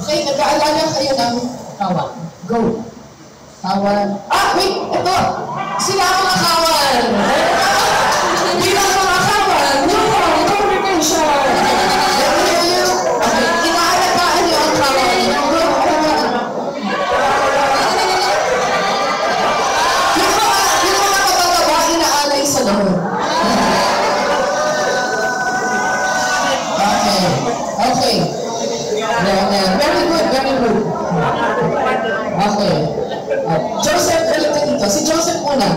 Okay, nag-aalala kayo ng kawan. Go. Kawan. Ah, wait! Ito! Sila ang mga kawan! Bilang mga kawan! No! Communication! Okay, inaalagaan niyo ang kawan. Yung mga katataba, inaalay sa loob. Okay. Yeah. Very good. Okay. Joseph, ulit ka dito. Si Joseph muna.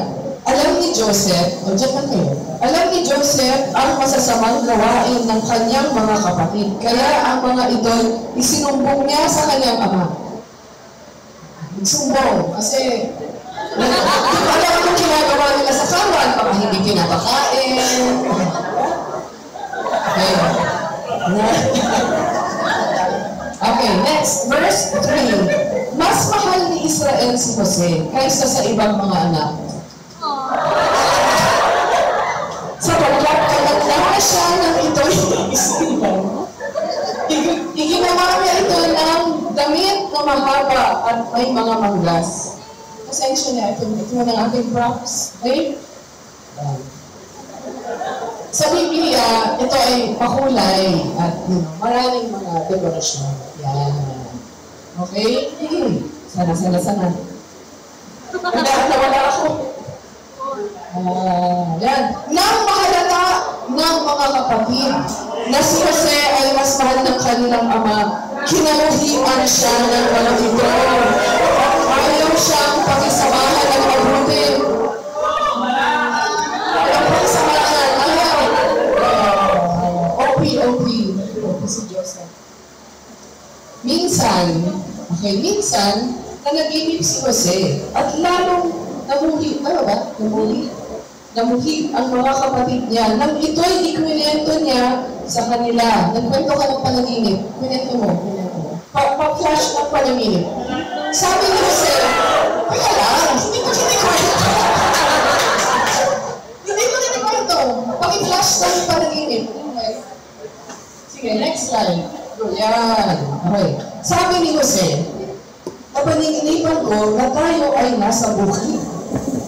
Alam ni Joseph, alam ni Joseph ang masasamang gawain ng kanyang mga kapatid. Kaya ang mga ito, isinumbong niya sa kanyang ama. Sumbong. Kasi, alam kung ginagawa nila sa kawan, baka hindi pinapakain. Okay, next, verse 3. Mas mahal ni Israel si Jose kaysa sa ibang mga anak. Sapagkat kalaglaga siya ng ito'y isipan. Iginawa niya ito ng damit na mahaba at may mga manglas. Pasensya niya, ito ng ating props. Okay? Sa Biblia, ito ay makulay at maraming mga dekorasyon. Yan. Okay? Sana. Wala ako. Yan. Nang mahalata ng mga kapatid na si Jose ay mas mahal ng kanilang ama, kinamuhian siya ng walang ito. Ayaw siyang pakisamahan ng mabuti. OP si Joseph. Minsan, nanaginip si Jose at lalong namuhi ang mga kapatid niya nang ito'y ikwinento niya sa kanila. Nagkwento ka ng panaginip. Kwento mo. Pa-flash ng panaginip. Sabi ni Jose, kaya lang, hindi ko kinikwento. Paki-flash ng panaginip. Sige, next slide. Yan. Okay. Sabi ni Jose, napaninginipan ko na tayo ay nasa bukid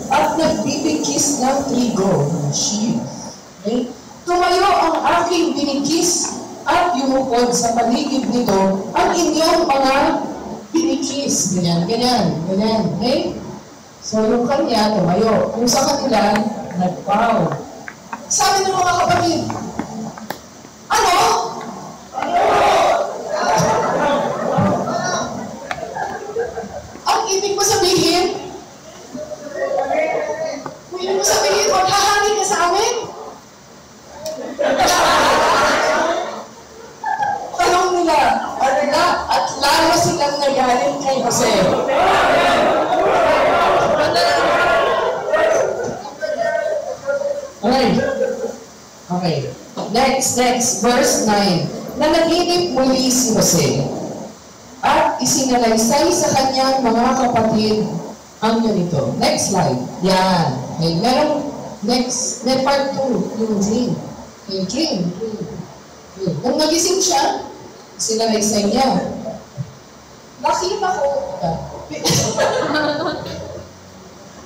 at nagbibigkis ng trigo. Okay? Tumayo ang aking binikis at yumukod sa paligid nito ang inyong mga binikis. Ganyan. Okay? So, yung kanya, tumayo. Yung sa kanila, nagpaw. Sabi ng mga kapatid, ano? Ang ibig mo sabihin, maghahangin ka sa amin? Tanong nila, at lalo silang nagaling kay Jose. Okay. Next, verse 9. Nanaginip muli si Jose at isinalaysay sa kanyang mga kapatid ang ganito. Next slide. Yan. Okay. Merong next, part 2, yung dream. Okay, dream. Nung nagising siya, isinalaysay niya. Nakita ko.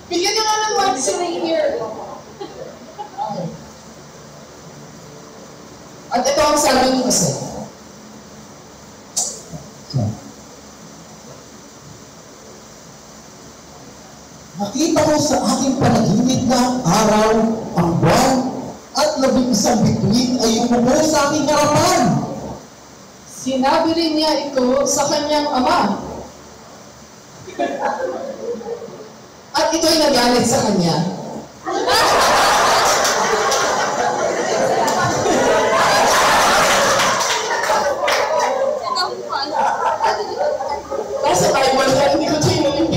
Bigyan niyo nga ng words in here. Okay. At ito ang sabi ni Jose. Nakita ko sa aking panaginip na araw, ang buwan, at 11 bituin ay umupo sa aking harapan. Sinabi rin niya ito sa kanyang ama. At ito'y nagalit sa kanya. Nasa Bible ka, hindi ko tinulong.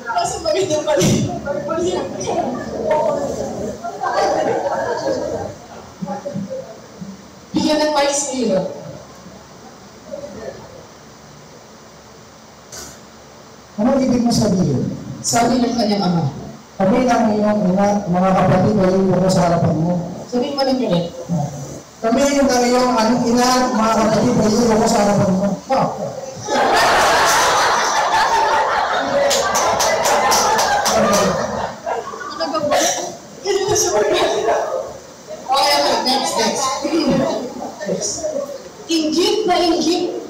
Nasa magandang pali. Bigyan ng mais nila. Ano ibig mo sabihin? Sabi ng kanyang ama. Kami ng iyong ina, mga kapatid ay umupo sa harapan mo. Sabihin mo ng ulit. Kami ng iyong ina, mga kapatid ay umupo sa harapan mo.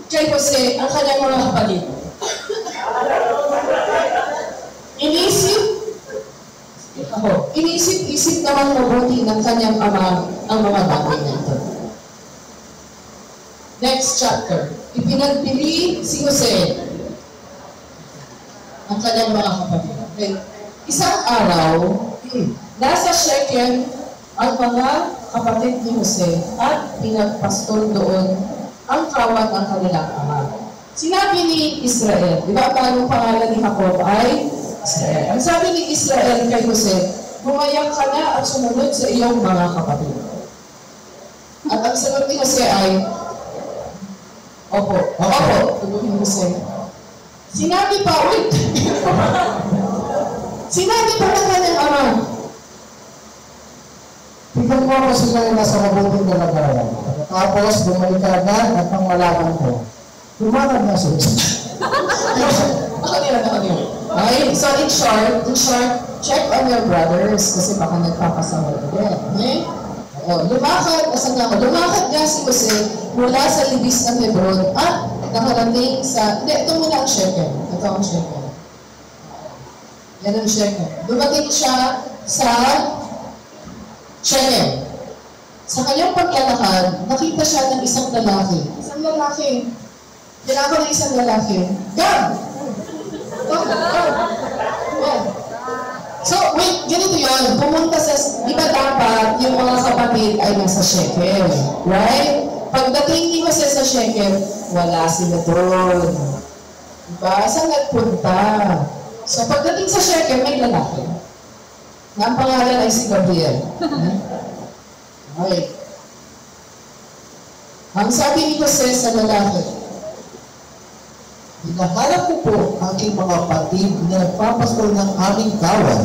kay Jose ang kanyang mga kapatid. Inisip naman mabuti ng kanyang ama ang mga bagay na ito. Next chapter. Ipinagpili si Jose ang kanyang mga kapatid. Okay. Isang araw, nasa Shechem ang mga kapatid ni Jose at pinagpastol doon ang kawan ng kanilang ama. Sinabi ni Israel, di ba ang pangalan ni Jacob ay Israel. Ang sabi ni Israel kay Jose, bumayang ka na at sumunod sa iyong mga kapatid. At ang sagot ni Jose ay, Opo. Sagot ni Jose. Sinabi pa ng kanyang ama, tignan mo ako sila yung nasa mabuting kalagayan. Tapos, bumalik ka agad at ang malaman ko. Lumanag na siya. Nakanila. Okay? So, in short, check on your brothers kasi baka nagpapasama ka din. Okay? Lumakad nga si Jose mula sa libis ng Hebron at nakarating sa, ito muna ang Shechem. Ito ang Shechem. Yan ang Shechem. Dumating siya sa Shechem. Sa kanyang paglalakad, nakita siya ng isang lalaki. Kailangan ng isang lalaki. Gab! So, wait, ganito yun. Pumunta sa, di ba dapat yung mga kapatid ay nasa Shechem? Right? Pagdating ni Jose sa Shechem, wala sila doon. Diba? Saan nagpunta? So, pagdating sa Shechem, may lalaki. Na ang pangalan ay si Gabriel. Okay. Ang sabi ni Jose sa lalaki, hinahanap ko po aking mga patid na nagpapastol ng aming kawan.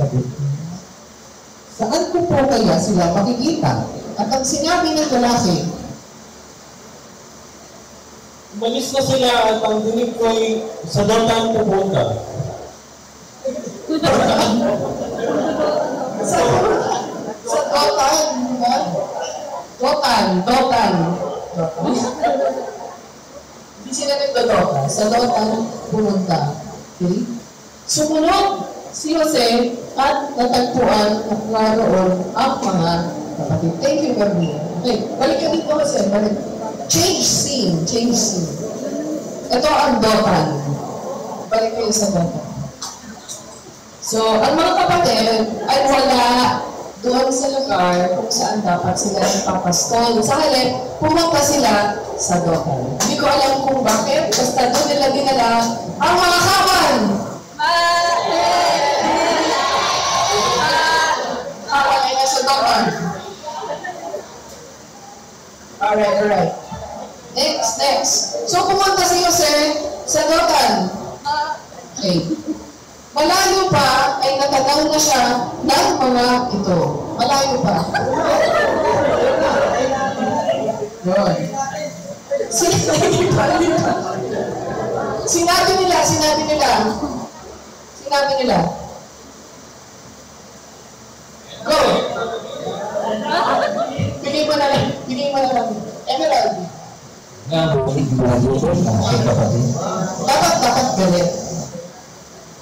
Sabi ko, saan ko po kaya sila makikita? at ang sinabi ng lalaki, umalis na sila at ang dinig ko ay sa Dotan pupunta. sa Dotan. Hindi sila nagdodoka. Sa Dotan, pumunta. Okay? Sumunod si Jose at natagpuan at naroon ang mga kapatid. Thank you, Gabriel. Okay, balik ka dito, Jose. Balik. Change scene. Ito ang Dotan. Balik kayo sa Dotan. So, ang mga kapatid ay wala doon sa lugar kung saan dapat sila ipapastol. Sa halip, pumunta sila sa Dotan. Hindi ko alam kung bakit, basta doon nila dinala ang mga kawan. Kawan ay nasa Dotan. Alright. Next. So, pumunta si Jose sa Dotan. Okay. Malayo pa ay natanaw na siya ng mga ito. Malayo pa. Yun. Sinabi nila. Go! Pili mo na lang. Emerald. Dapat galit.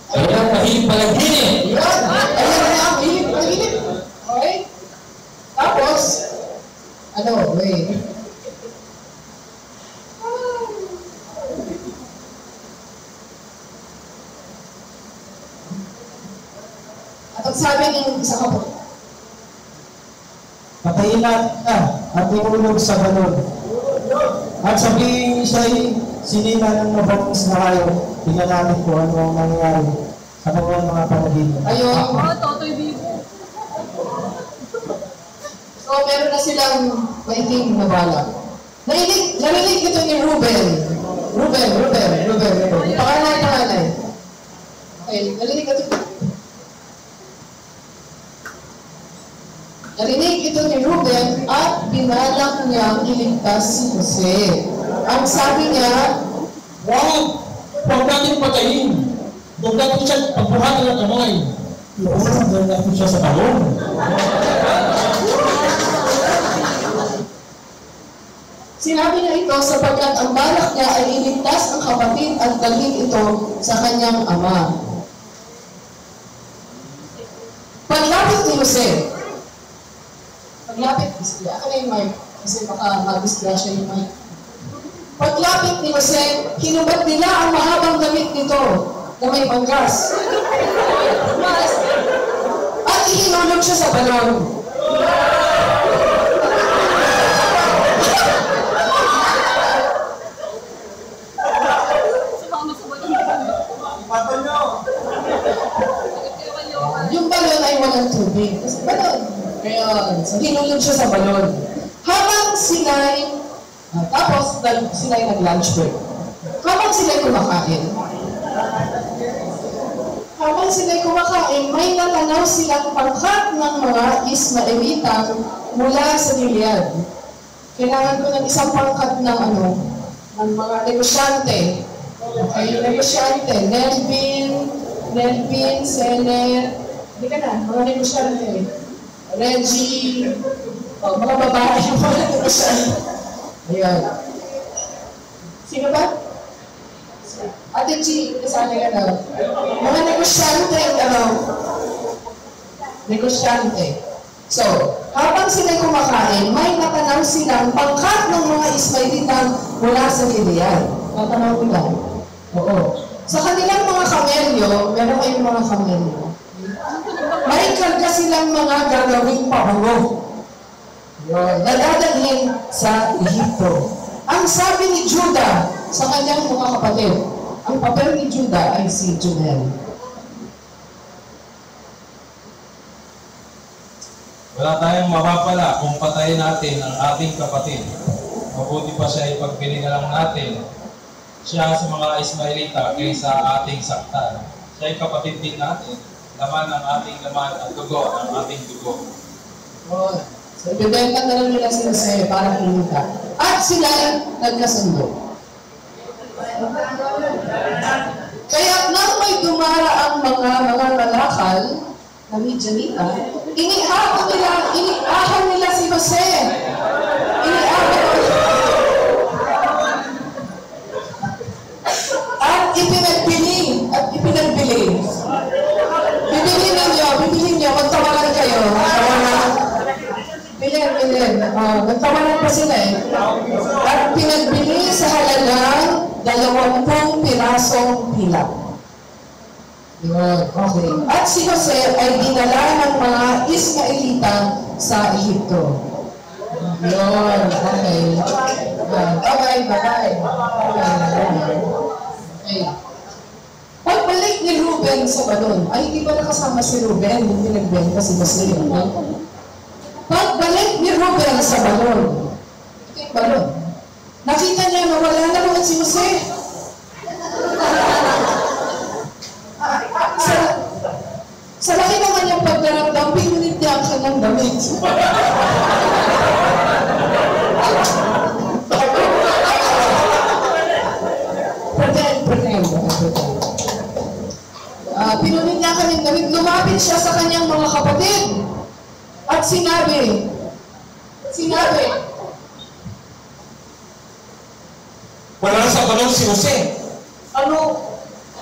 Kaya mahilig palaginip. Yan! Ayan na ang hilig. Okay? Tapos, wait. At ang sabi ng isa ka po, Patayin natin ka at ihulog sa balon. At sabihin siya'y sinila ng mabangis na kayo. Tingnan natin kung ano ang nangyayari sa kanyang mga panaginip. ayun. Totoy Bibo. So, meron na silang maitim na bala. Narinig ito ni Ruben. Panganay. Okay, narinig ito ni Ruben at binalak niyang iligtas si Jose. Ang sabi niya, Huwag natin patayin. Huwag natin siya pagbuhatan ng kamay. Iuulog natin siya sa balon. Sinabi niya ito sapagkat ang balak niya ay iligtas ang kapatid at dalhin ito sa kanyang ama. Paglapit ni Jose, ako na yung mic, kasi baka mag-disgrasya yung mic. Paglapit ni Jose, hinubad nila ang mahabang damit nito na may panggas. At ihinulog siya sa balon. Yung balon ay walang tubig. Kasi balon. Ngayon, so hinulog siya sa balon. Habang sila'y nag-lunch break. Habang sila'y kumakain, may natanaw silang pangkat ng mga Ismaelita mula sa Gilead. Kailangan ko ng isang pangkat ng ng mga negosyante. Okay, negosyante. Nelvin, Sener, hindi ka na, mga negosyante. Reggie, mga babae, mga negosyante. Ayan. Sino ba? Ate G, kasama ka na. Mga negosyante, negosyante. So, habang sila'y kumakain, may natanaw silang pangkat ng mga Ismaelita mula sa Gilead. Natanaw nila? Oo. Sa kanilang mga kamelyo, meron kayong mga kamelyo. May karga silang mga gagawing pabango. Nadadalhin sa Ehipto. Ang sabi ni Judah sa kanyang mga kapatid, ang papel ni Judah ay si Joel. Wala tayong mapapala kung patayin natin ang ating kapatid. Mabuti pa siya ipagpili na lang natin siya sa mga Ismaelita kaysa ating saktan. Siya ay kapatid din natin. Laman ang ating laman at dugo ang ating dugo. Oh, so ibibenta na lang nila si Jose para kumita. At sila nagkasundo. Kaya nang may dumara ang mga lalakal na Midianita, iniahan nila si Jose. At ipinagbili. Bibili niyo, magtawanan kayo. Bilhin. Magtawanan pa sila eh. At pinagbili sa halagang 20 pirasong pilak. Yun, okay. At si Jose ay dinala ng mga Ismaelita sa Ehipto. Yun, okay. Bye-bye. Okay. Pagbalik ni Ruben sa balon, ay hindi ba nakasama si Ruben? Hindi nagbenta si Jose. Pagbalik ni Ruben sa balon, ito yung balon. Nakita niya na wala na naman si Jose. Sa laki naman niyang pagdaramdam, pinunit niya ang kanyang damit. Pretend. Pinunit niya ang kanyang damit. Lumapit siya sa kanyang mga kapatid. At sinabi, Wala sa balon si Jose. Ano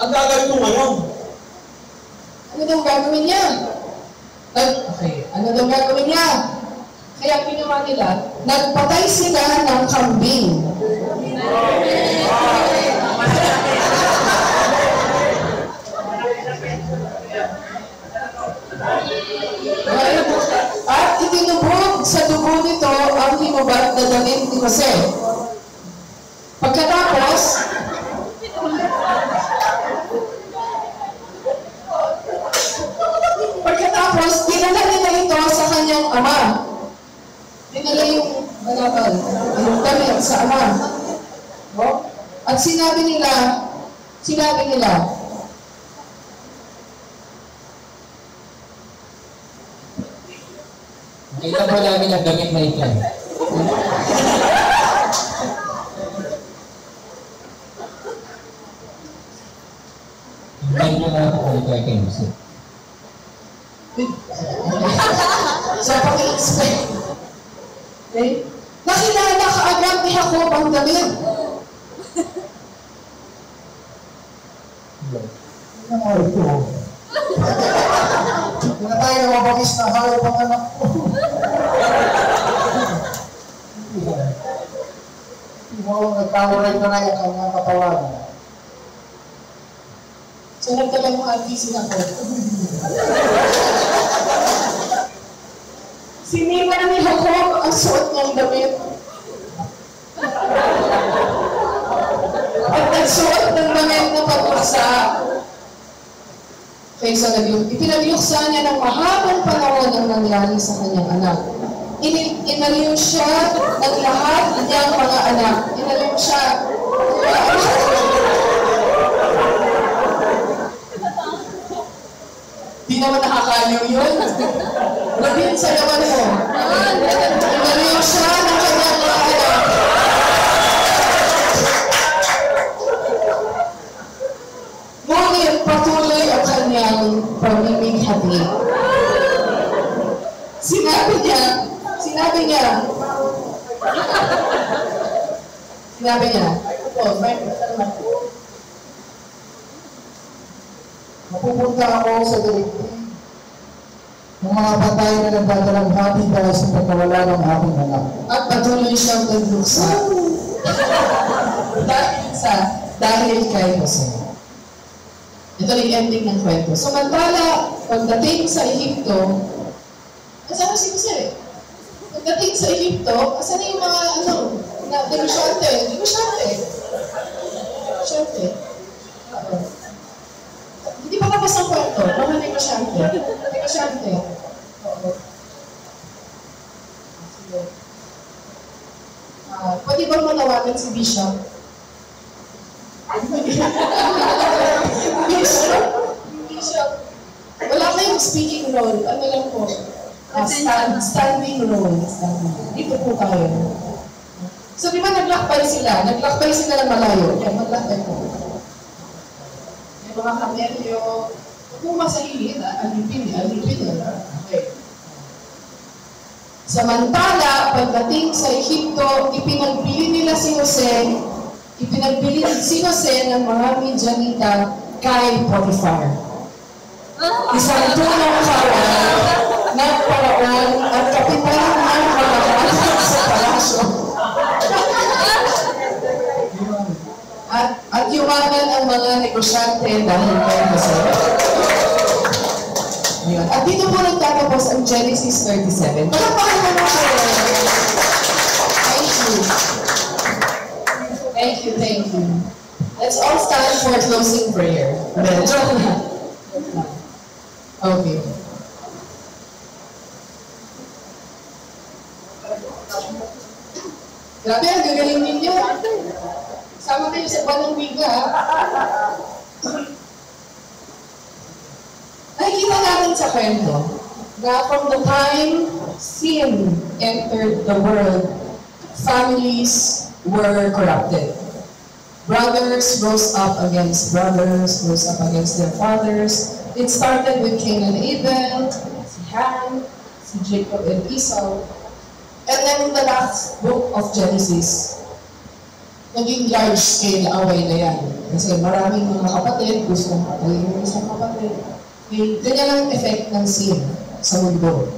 ang gagawin mo ngayon? ano daw gagawin niya? Ano daw gagawin niya? Kaya ginawa nila, nagpatay sila ng kambing. At itinubog sa dugo nito ang hinubad na damit ni Jose. Pagkatapos, dinala nila ito sa kanyang ama. Dinala yung damit sa ama. No? At sinabi nila, Kita po namin ang damit na ito. Hintayin nyo na ako kung ito ay kayo. sa pag-expect. Okay? Nakilala kaagad ni Jacob ang damit. Ano nga ito? Hindi na tayo mabangis na hayop ang anak ko. Hindi mo nagkawaray na na yung kanyang katawan. So, nagtagal mo auntie ako. Siniman ni Jacob ang suot niyang damit. At nagsuot ng damit na pagpasa. Kaysa ipinagyuksa niya ng mahabang panahon ang nangyari sa kanyang anak. Inaliw siya ng lahat niyang mga anak. Inaliw siya. Di naman nakakaliw yun. Rabin sa naman mo. Inaliw siya ng kanyang mga anak. Ngunit patuloy ang kanyang pamimighati. Sinabi niya, Mapupunta ako sa daigdig ng mga patay na nagdadalang hati dahil sa pagkawala ng aking anak. at patuloy siyang nagluksa. Dahil kay Jose. Ito yung ending ng kwento. Samantala, pagdating sa Ehipto, kasama si Jose. Pagdating sa Ehipto, asan na yung mga negosyante? Hindi pa tapos ang kwento. Mga negosyante. Oo. Sige. Pwede ba manawagan si Bishop? Bishop. Wala kayong speaking role. Ano lang po? Standing role. Dito po tayo. So, di ba naglakbay sila? Naglakbay sila ng malayo. Yan, maglakbay po. May mga kamelyo. Kung masahilin, alipin. Okay. Samantala, pagdating sa Ehipto, ipinagbili si Jose ng mga Midianita kay Potiphar. Isang tunong kawan ng Paraon at kapitan ng mga anak sa palasyo. At yumaman ang mga negosyante dahil kay Jose. At dito po nagtatapos ang Genesis 37. Palakpakan mo po siya. Thank you. Let's all stand for closing prayer. Okay. Grabe, ang gagaling ninyo. Sama kayo sa Banang Biga. Nakikita natin sa kwento na from the time sin entered the world, families were corrupted. Brothers rose up against brothers, rose up against their fathers. It started with Cain and Abel, si Ham, si Jacob and Esau. And then in the last book of Genesis, naging large-scale away na yan. Kasi maraming mga kapatid, gustong patayin yung isang kapatid. Okay, ganyan ang effect ng sin sa mundo.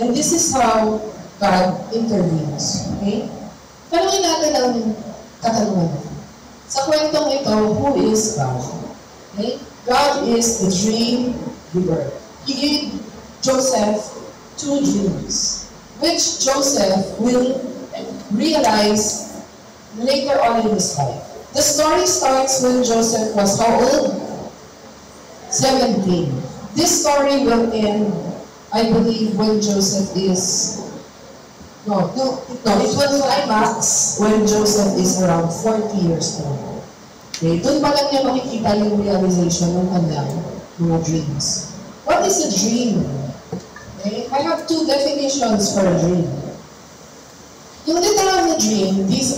And this is how God intervenes. Okay? Tanungin natin ang katanungan. Sa kwentong ito, who is God? Okay? God is the dream giver. He gave Joseph 2 dreams, which Joseph will realize later on in his life. The story starts when Joseph was how old? 17. This story will end, I believe, when Joseph is... No, it will climax when Joseph is around 40 years old. Okay, doon pa lang niya makikita yung realization ng kanyang mga dreams. What is a dream? Okay, I have 2 definitions for a dream. Yung literal na dream, these